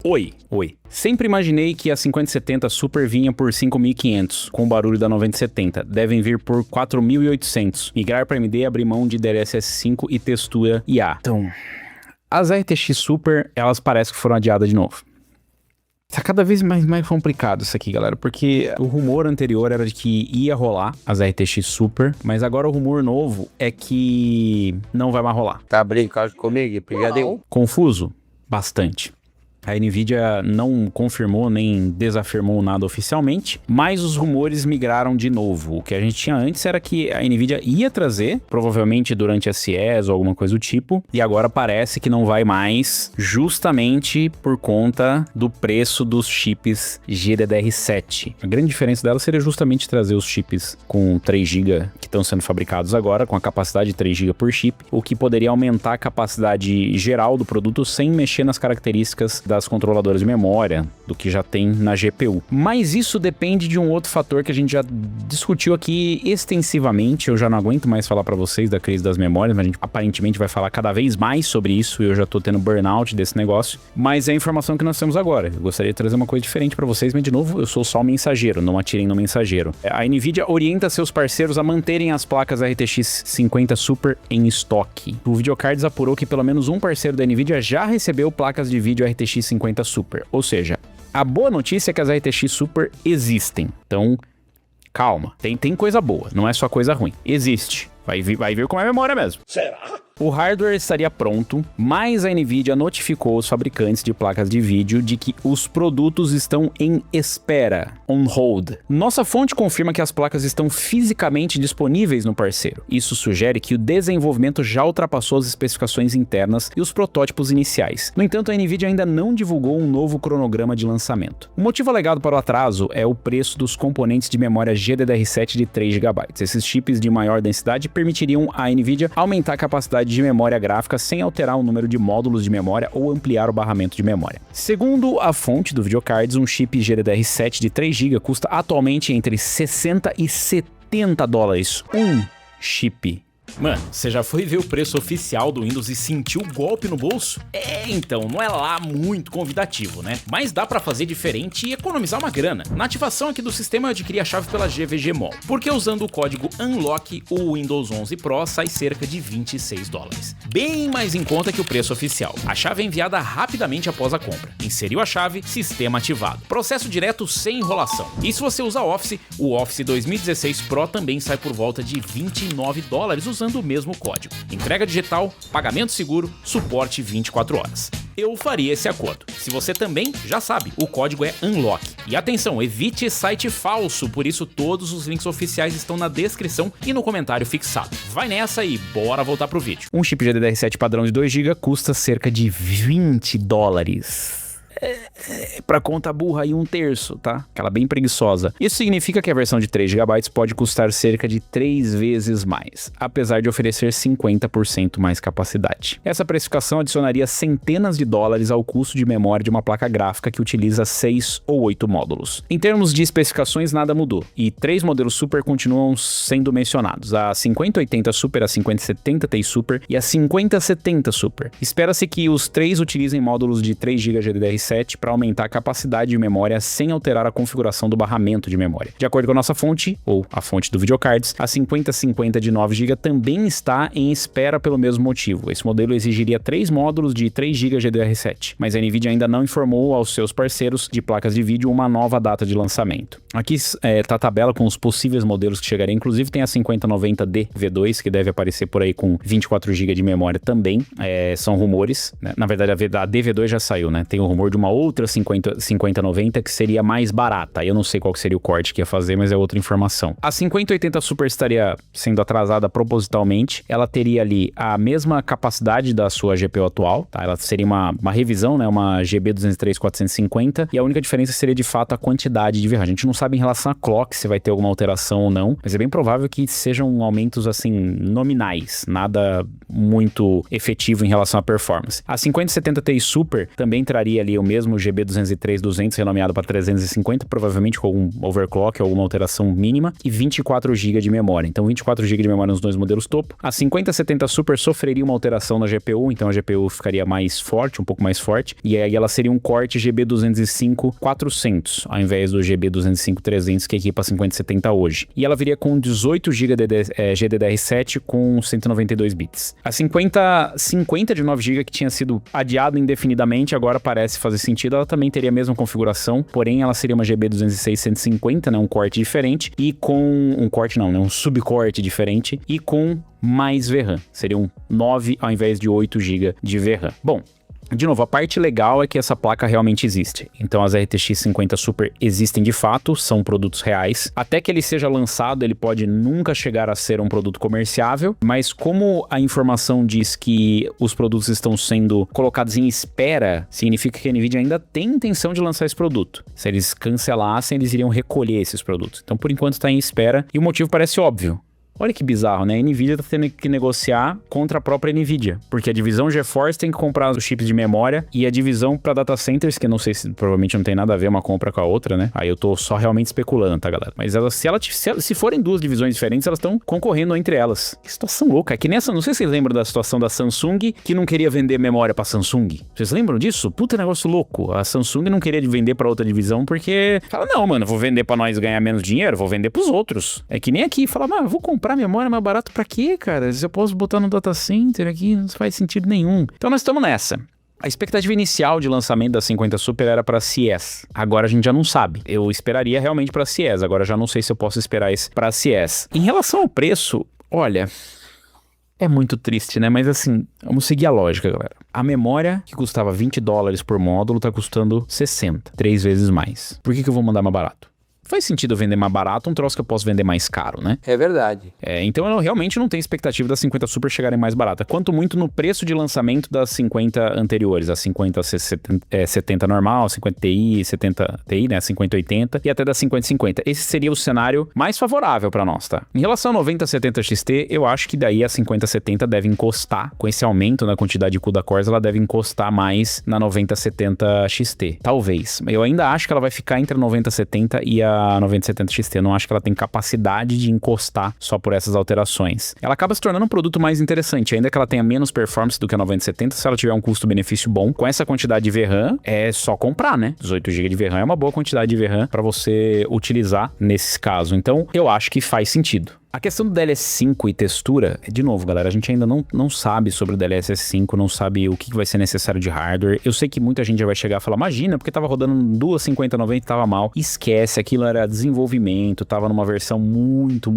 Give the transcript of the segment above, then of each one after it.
Oi. Sempre imaginei que a 5070 Super vinha por 5.500, com o barulho da 9070. Devem vir por 4.800. Migrar para AMD, abrir mão de DLSS 5 e textura IA. Então, as RTX Super, elas parecem que foram adiadas de novo. Tá cada vez mais complicado isso aqui, galera, porque o rumor anterior era de que ia rolar as RTX Super, mas agora o rumor novo é que não vai mais rolar. Tá brincando comigo? Brigadinho. Confuso? Bastante. A Nvidia não confirmou nem desafirmou nada oficialmente, mas os rumores migraram de novo. O que a gente tinha antes era que a Nvidia ia trazer, provavelmente durante a CES ou alguma coisa do tipo, e agora parece que não vai mais, justamente por conta do preço dos chips GDDR7. A grande diferença dela seria justamente trazer os chips com 3 GB que estão sendo fabricados agora, com a capacidade de 3 GB por chip, o que poderia aumentar a capacidade geral do produto sem mexer nas características das controladoras de memória, do que já tem na GPU. Mas isso depende de um outro fator que a gente já discutiu aqui extensivamente. Eu já não aguento mais falar para vocês da crise das memórias, mas a gente aparentemente vai falar cada vez mais sobre isso e eu já tô tendo burnout desse negócio. Mas é a informação que nós temos agora. Eu gostaria de trazer uma coisa diferente para vocês, mas de novo, eu sou só o mensageiro, não atirem no mensageiro. A Nvidia orienta seus parceiros a manterem as placas RTX 50 Super em estoque. O Videocards apurou que pelo menos um parceiro da Nvidia já recebeu placas de vídeo RTX 50 Super, ou seja, a boa notícia é que as RTX Super existem, então calma, tem coisa boa, não é só coisa ruim, existe, vai vir com a memória mesmo. Será? O hardware estaria pronto, mas a Nvidia notificou os fabricantes de placas de vídeo de que os produtos estão em espera, on hold. Nossa fonte confirma que as placas estão fisicamente disponíveis no parceiro. Isso sugere que o desenvolvimento já ultrapassou as especificações internas e os protótipos iniciais. No entanto, a Nvidia ainda não divulgou um novo cronograma de lançamento. O motivo alegado para o atraso é o preço dos componentes de memória GDDR7 de 3 GB. Esses chips de maior densidade permitiriam à Nvidia aumentar a capacidade de memória gráfica sem alterar o número de módulos de memória ou ampliar o barramento de memória. Segundo a fonte do Videocards, um chip GDDR7 de 3 GB custa atualmente entre 60 e 70 dólares. Um chip. Mano, você já foi ver o preço oficial do Windows e sentiu o golpe no bolso? Então, não é lá muito convidativo, né? Mas dá pra fazer diferente e economizar uma grana. Na ativação aqui do sistema eu adquiri a chave pela GVG Mall, porque usando o código UNLOCK, o Windows 11 Pro sai cerca de 26 dólares. Bem mais em conta que o preço oficial. A chave é enviada rapidamente após a compra. Inseriu a chave, sistema ativado. Processo direto sem enrolação. E se você usa Office, o Office 2016 Pro também sai por volta de 29 dólares usando o mesmo código. Entrega digital, pagamento seguro, suporte 24 horas. Eu faria esse acordo. Se você também, já sabe, o código é UNLOCK. E atenção, evite site falso, por isso todos os links oficiais estão na descrição e no comentário fixado. Vai nessa e bora voltar pro vídeo. Um chip GDDR7 padrão de 2 GB custa cerca de 20 dólares. Pra conta burra aí 1/3, tá? Aquela bem preguiçosa. Isso significa que a versão de 3 GB pode custar cerca de 3 vezes mais, apesar de oferecer 50% mais capacidade. Essa precificação adicionaria centenas de dólares ao custo de memória de uma placa gráfica que utiliza 6 ou 8 módulos. Em termos de especificações, nada mudou, e 3 modelos Super continuam sendo mencionados: a 5080 Super, a 5070 Ti Super e a 5070 Super. Espera-se que os 3 utilizem módulos de 3 GB GDDR7 para aumentar a capacidade de memória sem alterar a configuração do barramento de memória. De acordo com a nossa fonte, ou a fonte do Videocards, a 5050 de 9 GB também está em espera pelo mesmo motivo. Esse modelo exigiria 3 módulos de 3 GB GDDR7, mas a Nvidia ainda não informou aos seus parceiros de placas de vídeo uma nova data de lançamento. Aqui tá a tabela com os possíveis modelos que chegariam, inclusive tem a 5090D V2, que deve aparecer por aí com 24 GB de memória também. São rumores, né? Na verdade a DV2 já saiu, né? Tem o rumor de uma outra 5090 que seria mais barata. Eu não sei qual que seria o corte que ia fazer, mas é outra informação. A 5080 Super estaria sendo atrasada propositalmente. Ela teria ali a mesma capacidade da sua GPU atual, tá? Ela seria uma revisão, né? Uma GB203-450, e a única diferença seria de fato a quantidade de VRAM. A gente não sabe em relação a clock se vai ter alguma alteração ou não, mas é bem provável que sejam aumentos assim nominais, nada muito efetivo em relação à performance. A 5070 Ti Super também traria ali seria o mesmo GB203-200 renomeado para 350, provavelmente com algum overclock ou alguma alteração mínima, e 24 GB de memória. Então 24 GB de memória nos dois modelos topo. A 5070 Super sofreria uma alteração na GPU, então a GPU ficaria mais forte, um pouco mais forte, e aí ela seria um corte GB205-400, ao invés do GB205-300 que equipa a 5070 hoje. E ela viria com 18 GB GDDR7 com 192 bits. A 5050 de 9 GB que tinha sido adiado indefinidamente, agora parece fazer sentido, ela também teria a mesma configuração, porém ela seria uma GB206-150, né, um corte diferente, e com... um corte não, né, um subcorte diferente, e com mais VRAM. Seriam 9 ao invés de 8 GB de VRAM. Bom, de novo, a parte legal é que essa placa realmente existe. Então as RTX 50 Super existem de fato, são produtos reais. Até que ele seja lançado, ele pode nunca chegar a ser um produto comerciável, mas como a informação diz que os produtos estão sendo colocados em espera, significa que a NVIDIA ainda tem intenção de lançar esse produto. Se eles cancelassem, eles iriam recolher esses produtos. Então por enquanto está em espera, e o motivo parece óbvio. Olha que bizarro, né? A NVIDIA tá tendo que negociar contra a própria NVIDIA, porque a divisão GeForce tem que comprar os chips de memória e a divisão para data centers, que eu não sei se provavelmente não tem nada a ver uma compra com a outra, né? Aí eu tô só realmente especulando, tá, galera? Mas se forem duas divisões diferentes, elas estão concorrendo entre elas. Que situação louca. É que nessa, não sei se vocês lembram da situação da Samsung, que não queria vender memória pra Samsung. Vocês lembram disso? Puta negócio louco. A Samsung não queria vender pra outra divisão porque fala, não, mano, vou vender pra nós ganhar menos dinheiro, vou vender pros outros. É que nem aqui, fala, mas eu vou comprar memória mais barato pra quê, cara? Se eu posso botar no data center aqui, não faz sentido nenhum. Então nós estamos nessa. A expectativa inicial de lançamento da 50 Super era para CES. Agora a gente já não sabe. Eu esperaria realmente para CES. Agora já não sei se eu posso esperar isso para CES. Em relação ao preço, olha, é muito triste, né? Mas assim, vamos seguir a lógica, galera. A memória que custava $20 por módulo tá custando 60, 3 vezes mais. Por que eu vou mandar mais barato? Faz sentido eu vender mais barato um troço que eu posso vender mais caro, né? É verdade. Então eu realmente não tenho expectativa das 50 Super chegarem mais barata. Quanto muito no preço de lançamento das 50 anteriores. A 50 70 normal, 50 Ti, 70 Ti, né? 5080 e até da 5050. Esse seria o cenário mais favorável para nós, tá? Em relação ao 9070 XT, eu acho que daí a 5070 deve encostar. Com esse aumento na quantidade de CUDA cores, ela deve encostar mais na 9070 XT. Talvez. Eu ainda acho que ela vai ficar entre a 9070 e a 9070 XT. Eu não acho que ela tem capacidade de encostar só por essas alterações. Ela acaba se tornando um produto mais interessante, ainda que ela tenha menos performance do que a 9070, se ela tiver um custo-benefício bom. Com essa quantidade de VRAM, é só comprar, né? 18 GB de VRAM é uma boa quantidade de VRAM para você utilizar nesse caso. Então, eu acho que faz sentido. A questão do DLSS5 e textura, de novo, galera, a gente ainda não sabe sobre o DLSS5, não sabe o que vai ser necessário de hardware. Eu sei que muita gente já vai chegar e falar, imagina, porque tava rodando duas 5090 e tava mal. Esquece, aquilo era desenvolvimento, tava numa versão muito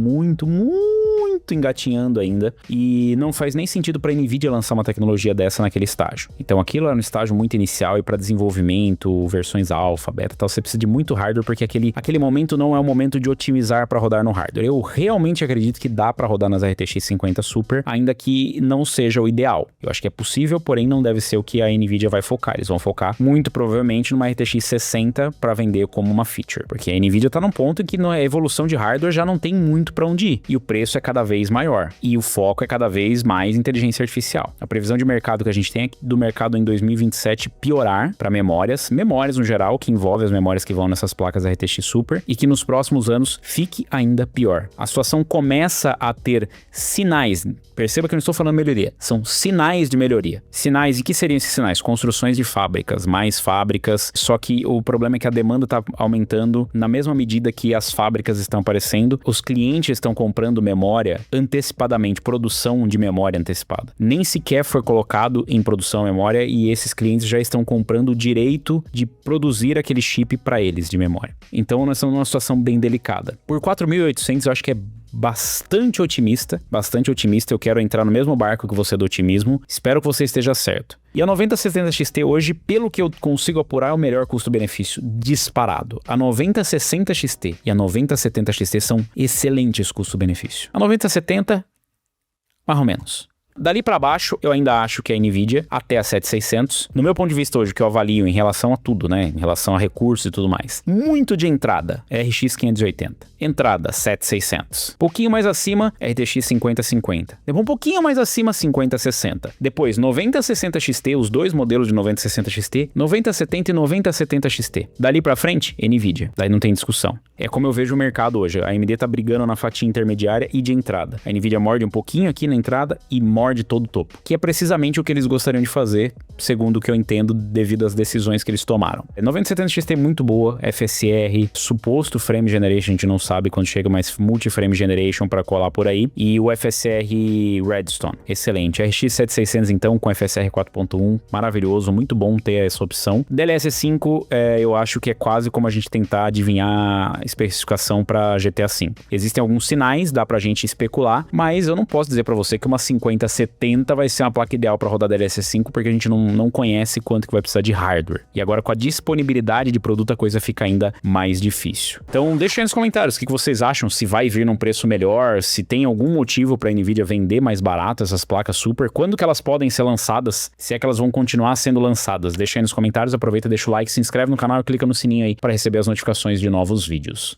engatinhando ainda. E não faz nem sentido pra NVIDIA lançar uma tecnologia dessa naquele estágio. Então aquilo era um estágio muito inicial e pra desenvolvimento, versões alfa, beta e tal, você precisa de muito hardware, porque aquele momento não é o momento de otimizar pra rodar no hardware. Eu realmente acredito que dá para rodar nas RTX 50 Super, ainda que não seja o ideal. Eu acho que é possível, porém não deve ser o que a NVIDIA vai focar. Eles vão focar muito provavelmente numa RTX 60 para vender como uma feature, porque a NVIDIA tá num ponto em que a evolução de hardware já não tem muito para onde ir, e o preço é cada vez maior, e o foco é cada vez mais inteligência artificial. A previsão de mercado que a gente tem é do mercado em 2027 piorar para memórias no geral, que envolve as memórias que vão nessas placas RTX Super, e que nos próximos anos fique ainda pior. A situação começa a ter sinais, perceba que eu não estou falando melhoria, são sinais de melhoria. Sinais, e que seriam esses sinais? Construções de fábricas, mais fábricas, só que o problema é que a demanda está aumentando na mesma medida que as fábricas estão aparecendo, os clientes estão comprando memória antecipadamente, produção de memória antecipada. Nem sequer foi colocado em produção memória e esses clientes já estão comprando o direito de produzir aquele chip para eles de memória. Então nós estamos numa situação bem delicada. Por 4.800 eu acho que é bastante otimista, eu quero entrar no mesmo barco que você do otimismo, espero que você esteja certo. E a 9070 XT hoje, pelo que eu consigo apurar, é o melhor custo-benefício disparado. A 9060 XT e a 9070 XT são excelentes custo-benefício. A 9070, mais ou menos. Dali pra baixo, eu ainda acho que a NVIDIA até a 7600. No meu ponto de vista hoje, que eu avalio em relação a tudo, né? Em relação a recursos e tudo mais. Muito de entrada, RX 580. Entrada, 7600. Pouquinho mais acima, RTX 5050. Depois um pouquinho mais acima, 5060. Depois, 9060 XT, os dois modelos de 9060 XT, 9070 e 9070 XT. Dali pra frente, NVIDIA. Daí não tem discussão. É como eu vejo o mercado hoje. A AMD tá brigando na fatia intermediária e de entrada. A NVIDIA morde um pouquinho aqui na entrada e morde todo o topo. Que é precisamente o que eles gostariam de fazer, segundo o que eu entendo, devido às decisões que eles tomaram. 9070 XT é muito boa, FSR, suposto Frame Generation, a gente não sabe quando chega, mas Multi-Frame Generation pra colar por aí. E o FSR Redstone, excelente. RX 7600 então, com FSR 4.1, maravilhoso, muito bom ter essa opção. DLSS 5, eu acho que é quase como a gente tentar adivinhar a especificação pra GTA V. Existem alguns sinais, dá pra gente especular, mas eu não posso dizer pra você que uma 5070 vai ser uma placa ideal pra rodar DLSS 5, porque a gente não conhece quanto que vai precisar de hardware. E agora com a disponibilidade de produto, a coisa fica ainda mais difícil. Então deixa aí nos comentários o que vocês acham, se vai vir num preço melhor, se tem algum motivo pra NVIDIA vender mais barato essas placas super, quando que elas podem ser lançadas, se é que elas vão continuar sendo lançadas. Deixa aí nos comentários, aproveita, deixa o like, se inscreve no canal e clica no sininho aí pra receber as notificações de novos vídeos.